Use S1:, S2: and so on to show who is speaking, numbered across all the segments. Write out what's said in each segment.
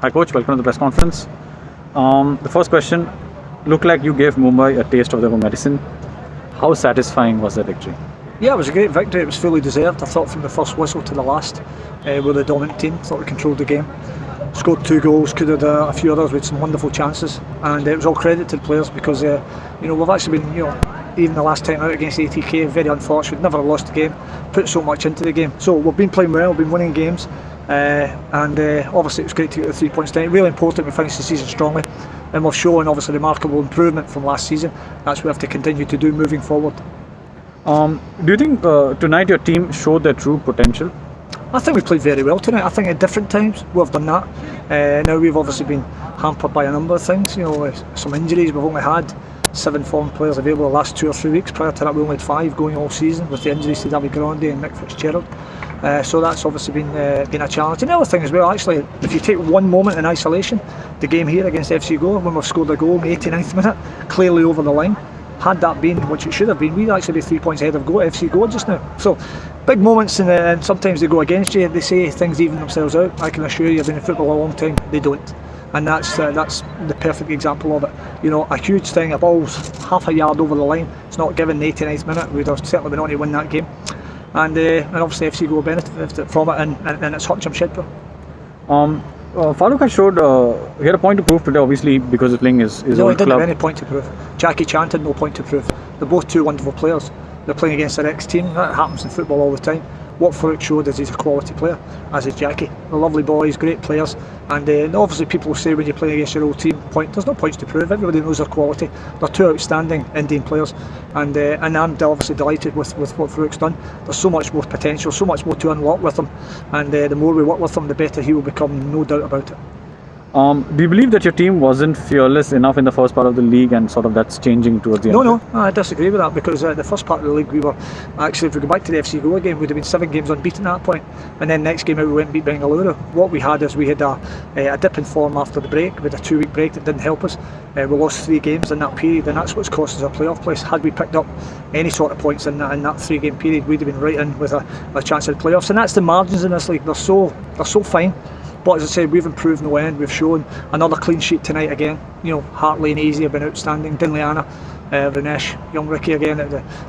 S1: Hi coach, welcome to the press conference. The first question, looked like you gave Mumbai a taste of their own medicine. How satisfying was that victory?
S2: Yeah, it was a great victory. It was fully deserved. I thought from the first whistle to the last, we were the dominant team. Thought we controlled the game. Scored 2 goals, could have a few others with some wonderful chances, and it was all credit to the players because we've actually been even the last time out against ATK, very unfortunate. Never lost the game, put so much into the game. So we've been playing well, we've been winning games, and obviously it was great to get the 3 points tonight. Really important we finish the season strongly, and we've shown obviously remarkable improvement from last season. That's what we have to continue to do moving forward.
S1: Do you think tonight your team showed their true potential?
S2: I think we played very well tonight. I think at different times we've done that. Now we've obviously been hampered by a number of things. Some injuries. We've only had 7 foreign players available the last 2 or 3 weeks. Prior to that, we only had 5 going all season with the injuries to David Grandi and Mick Fitzgerald. So that's obviously been a challenge. And the other thing as well, actually, if you take one moment in isolation, the game here against FC Goa, when we've scored a goal in the 89th minute, clearly over the line. Had that been what it should have been, we'd actually be 3 points ahead of FC Goa just now. So big moments, and sometimes they go against you. They say things even themselves out. I can assure you, I've been in football a long time, they don't. And that's the perfect example of it. A huge thing, a ball's half a yard over the line, it's not given the 89th minute, we'd have certainly been on to win that game. And obviously FC Goa benefited from it, and it's hurt Jamshedpur.
S1: Farooq has showed he had a point to prove today, obviously, because he's playing his
S2: No,
S1: old
S2: he didn't
S1: club.
S2: have any point to prove. Jackie Chant had no point to prove. They're both 2 wonderful players. They're playing against their ex-team. That happens in football all the time. What Farooq showed is he's a quality player, as is Jackie. They're lovely boys, great players, and obviously people say when you're playing against your old team, there's no points to prove. Everybody knows their quality. They're 2 outstanding Indian players, and I'm obviously delighted with what Farooq's done. There's so much more potential, so much more to unlock with him, and the more we work with him, the better he will become, no doubt about it.
S1: Do you believe that your team wasn't fearless enough in the first part of the league, and sort of that's changing towards the end?
S2: No, I disagree with that, because the first part of the league we were actually, if we go back to the FC Goa game, we'd have been 7 games unbeaten at that point, and then next game out we went and beat Bengaluru. What we had is we had a dip in form after the break. We had a 2-week break that didn't help us. We lost 3 games in that period, and that's what's cost us our playoff place. Had we picked up any sort of points in that 3-game period, we'd have been right in with a chance at the playoffs. And that's the margins in this league. They're so fine. But as I said, we've improved no end. We've shown another clean sheet tonight again. Hartley and Easy have been outstanding. Dinliana, Ranesh, young Ricky again.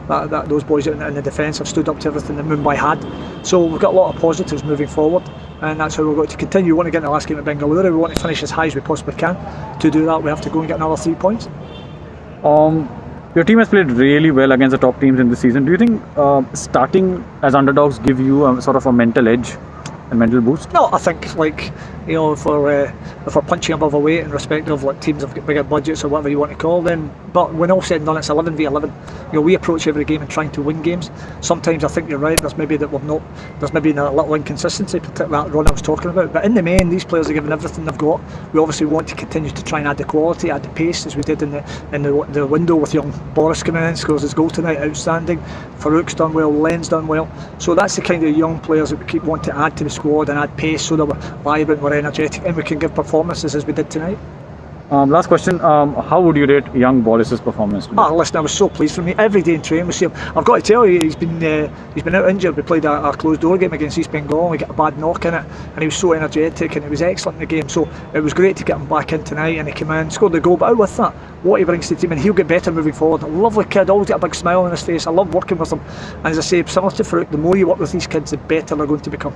S2: Those boys in the defence have stood up to everything that Mumbai had. So we've got a lot of positives moving forward, and that's how we're going to continue. We want to get in the last game at Bengaluru. We want to finish as high as we possibly can. To do that, we have to go and get another 3 points.
S1: Your team has played really well against the top teams in this season. Do you think starting as underdogs give you a sort of a mental edge and mental boost?
S2: No, I think if we're punching above our weight in respect of teams have got bigger budgets or whatever you want to call them, but when all said and done, it's 11 v 11. We approach every game and trying to win games. Sometimes I think you're right. There's maybe a little inconsistency, particularly that run I was talking about. But in the main, these players are giving everything they've got. We obviously want to continue to try and add the quality, add the pace, as we did in the window with young Bollis coming in, scores his goal tonight, outstanding. Farooq's done well, Len's done well. So that's the kind of young players that we keep wanting to add to the squad and add pace, so that we're vibrant, we're energetic, and we can give performances as we did tonight.
S1: Last question, how would you rate young Bollis' performance today?
S2: Listen, I was so pleased for me. Every day in training we see him. I've got to tell you, he's been out injured. We played a closed door game against East Bengal and we got a bad knock in it, and he was so energetic and he was excellent in the game. So it was great to get him back in tonight, and he came in, scored the goal. But out with that, what he brings to the team, and he'll get better moving forward. A lovely kid, always got a big smile on his face. I love working with him, and as I say, similar to Farooq, the more you work with these kids, the better they're going to become.